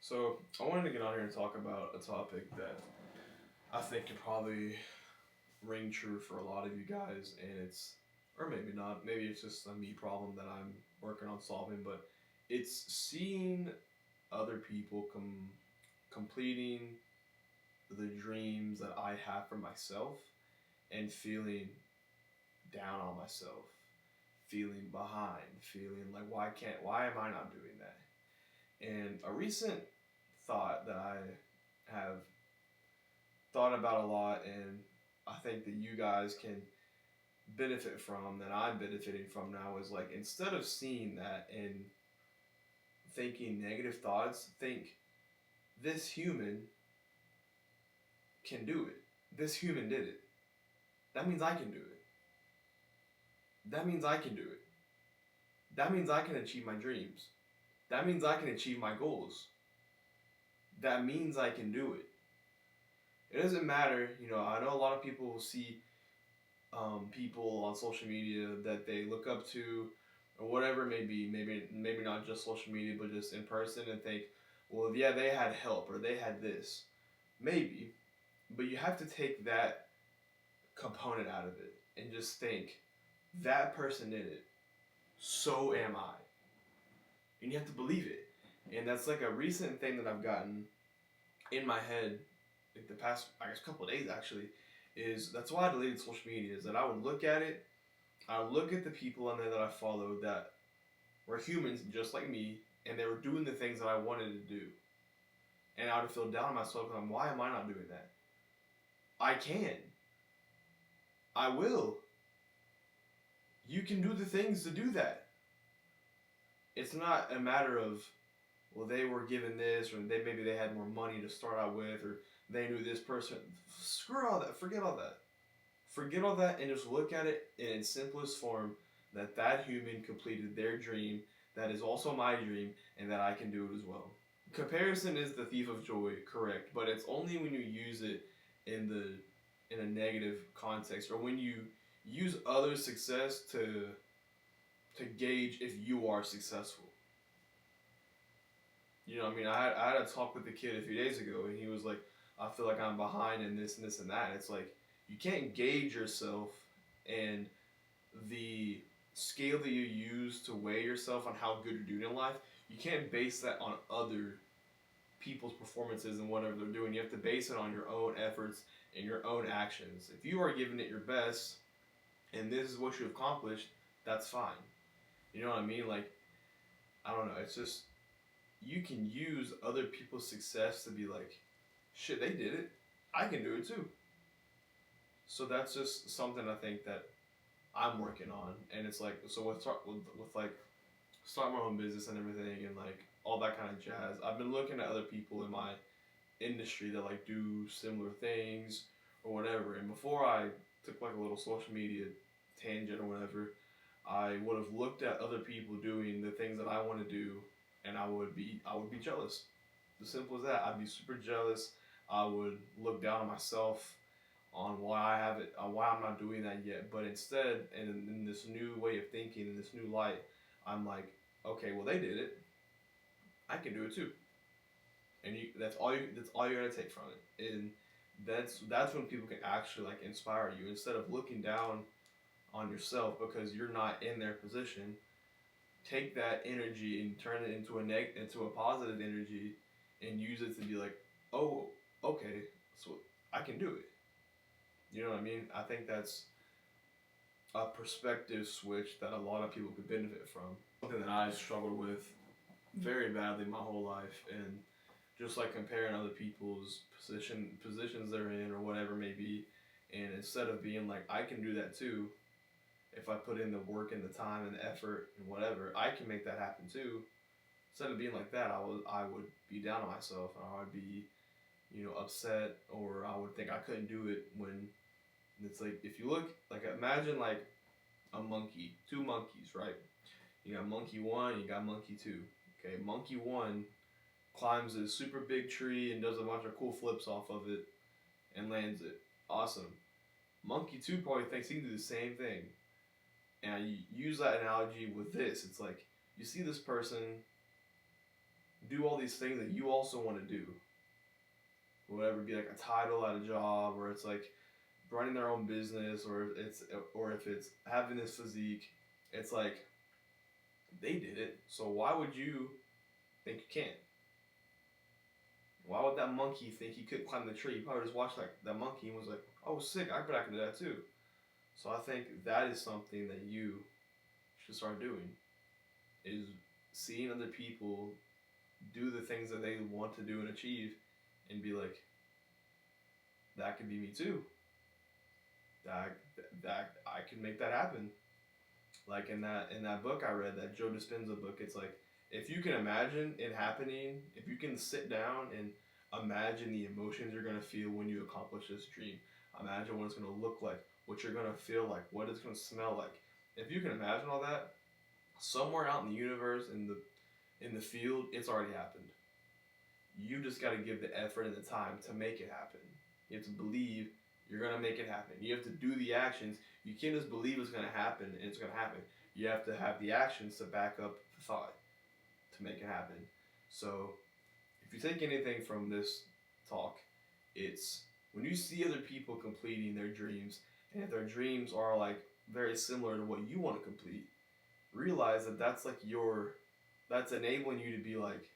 So I wanted to get on here and talk about a topic that I think could probably ring true for a lot of you guys, and it's, or maybe not, maybe it's just a me problem that I'm working on solving, but it's seeing other people completing the dreams that I have for myself and feeling down on myself, feeling behind, feeling like why am I not doing that? And a recent thought that I have thought about a lot, and I think that you guys can benefit from, that I'm benefiting from now, is like instead of seeing that and thinking negative thoughts, think this human can do it. This human did it. That means I can do it. That means I can do it. That means I can achieve my dreams. That means I can achieve my goals. That means I can do it. It doesn't matter, I know a lot of people will see people on social media that they look up to, or whatever it may be. Maybe not just social media, but just in person, and think, well, yeah, they had help or they had this. Maybe, but you have to take that component out of it and just think that person did it. So am I, and you have to believe it. And that's like a recent thing that I've gotten in my head, like the past, I guess, couple of days actually. Is that's why I deleted social media. Is that I would look at it, I would look at the people on there that I followed that were humans just like me, and they were doing the things that I wanted to do. And I would feel down on myself, and why am I not doing that? I can. I will. You can do the things to do that. It's not a matter of, well, they were given this, or maybe they had more money to start out with, or they knew this person. Screw all that. Forget all that. Forget all that and just look at it in its simplest form, that human completed their dream, that is also my dream, and that I can do it as well. Comparison is the thief of joy, correct, but it's only when you use it in a negative context, or when you use others' success to gauge if you are successful. I mean, I had a talk with a kid a few days ago, and he was like, I feel like I'm behind in this and this and that. It's like, you can't gauge yourself and the scale that you use to weigh yourself on how good you're doing in life. You can't base that on other people's performances and whatever they're doing. You have to base it on your own efforts and your own actions. If you are giving it your best and this is what you accomplished, that's fine. You know what I mean? Like, I don't know. It's just, you can use other people's success to be like, shit, they did it. I can do it too. So that's just something I think that I'm working on. And it's like, so with like start my own business and everything, and like all that kind of jazz, I've been looking at other people in my industry that like do similar things or whatever. And before I took like a little social media tangent or whatever, I would have looked at other people doing the things that I want to do, and I would be jealous. As simple as that. I'd be super jealous. I would look down on myself on why I have it, why I'm not doing that yet. But instead, in this new way of thinking, in this new light, I'm like, okay, well they did it. I can do it too. And that's all you're gonna take from it. And that's when people can actually like inspire you instead of looking down on yourself because you're not in their position. Take that energy and turn it into a positive energy, and use it to be like, oh, okay, so I can do it. You know what I mean? I think that's a perspective switch that a lot of people could benefit from. Something that I struggled with very badly my whole life, and just like comparing other people's positions they're in or whatever it may be, and instead of being like I can do that too, if I put in the work and the time and the effort and whatever, I can make that happen too. Instead of being like that, I would be down on myself, and I would be, upset, or I would think I couldn't do it. When it's like, if you look, like, imagine like a monkey, two monkeys, right? You got monkey one, you got monkey two. Okay, monkey one climbs a super big tree and does a bunch of cool flips off of it and lands it. Awesome. Monkey two probably thinks he can do the same thing. And I use that analogy with this. It's like, you see this person, do all these things that you also want to do. Whatever, be like a title at a job, or it's like running their own business, or if it's having this physique. It's like they did it, so why would you think you can't? Why would that monkey think he could climb the tree? He probably just watched like that monkey and was like, "Oh, sick! I bet I can do that too." So I think that is something that you should start doing, is seeing other people do the things that they want to do and achieve, and be like, that could be me too. That that I can make that happen. Like in that book I read, that Joe Dispenza book, it's like, if you can imagine it happening, if you can sit down and imagine the emotions you're gonna feel when you accomplish this dream, imagine what it's gonna look like, what you're gonna feel like, what it's gonna smell like. If you can imagine all that, somewhere out in the universe, in the field, it's already happened. You just got to give the effort and the time to make it happen. You have to believe you're going to make it happen. You have to do the actions. You can't just believe it's going to happen and it's going to happen. You have to have the actions to back up the thought to make it happen. So, if you take anything from this talk, it's when you see other people completing their dreams, and if their dreams are like very similar to what you want to complete, realize that that's enabling you to be like,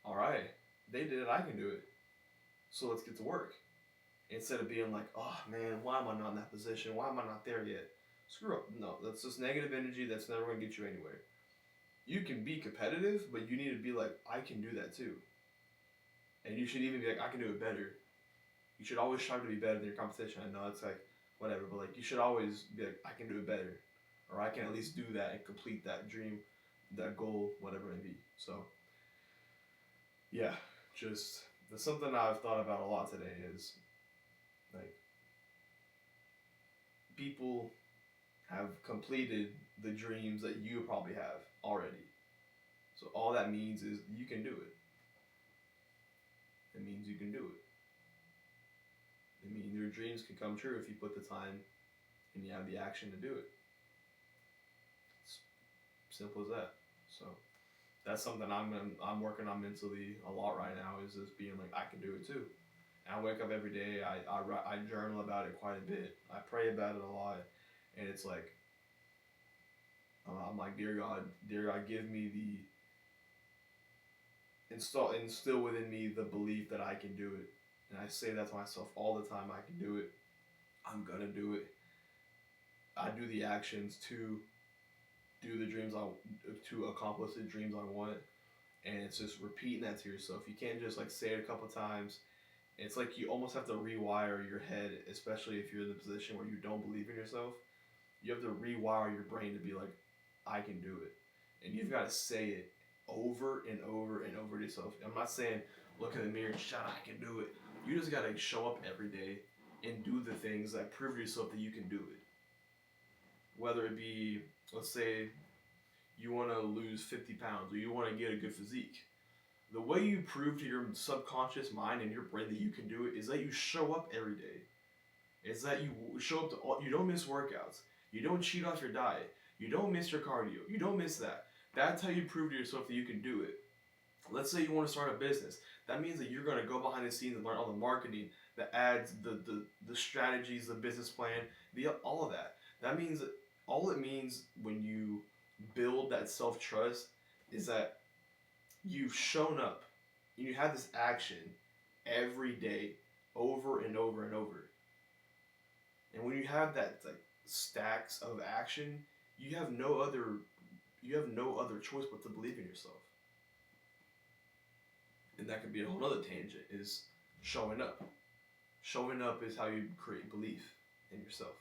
all right, they did it, I can do it. So let's get to work. Instead of being like, oh man, why am I not in that position? Why am I not there yet? Screw up. No, that's just negative energy that's never going to get you anywhere. You can be competitive, but you need to be like, I can do that too. And you should even be like, I can do it better. You should always strive to be better than your competition. I know it's like, whatever, but like, you should always be like, I can do it better. Or I can at least do that and complete that dream, that goal, whatever it may be. So, yeah, just that's something I've thought about a lot today, is like, people have completed the dreams that you probably have already. So all that means is you can do it. It means you can do it. It means your dreams can come true if you put the time and you have the action to do it. It's simple as that. So that's something I'm working on mentally a lot right now, is just being like, I can do it too. And I wake up every day. I journal about it quite a bit. I pray about it a lot, and it's like, I'm like, dear God, give me instill within me the belief that I can do it. And I say that to myself all the time. I can do it. I'm gonna do it. I do the actions to do the dreams to accomplish the dreams I want, and it's just repeating that to yourself. You can't just like say it a couple times. It's like you almost have to rewire your head, especially if you're in the position where you don't believe in yourself. You have to rewire your brain to be like, I can do it. And you've got to say it over and over and over to yourself. I'm not saying look in the mirror and shout, I can do it. You just got to show up every day and do the things that prove to yourself that you can do it. Whether it be, let's say, you want to lose 50 pounds or you want to get a good physique. The way you prove to your subconscious mind and your brain that you can do it is that you show up every day. It's that you show up to you don't miss workouts. You don't cheat off your diet. You don't miss your cardio. You don't miss that. That's how you prove to yourself that you can do it. Let's say you want to start a business. That means that you're going to go behind the scenes and learn all the marketing, the ads, the strategies, the business plan, all of that. That means that all it means when you build that self-trust is that you've shown up and you have this action every day over and over and over. And when you have that like stacks of action, you have no other choice but to believe in yourself. And that could be a whole other tangent, is showing up. Showing up is how you create belief in yourself.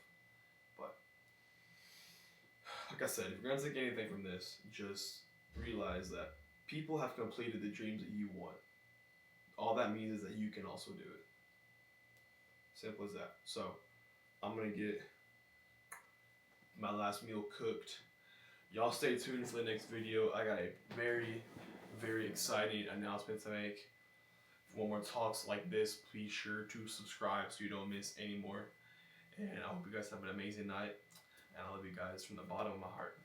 But like I said, if you're gonna take anything from this, just realize that people have completed the dreams that you want. All that means is that you can also do it. Simple as that. So I'm gonna get my last meal cooked. Y'all stay tuned for the next video. I got a very, very exciting announcement to make. For more talks like this, please sure to subscribe so you don't miss any more. And I hope you guys have an amazing night. And I love you guys from the bottom of my heart.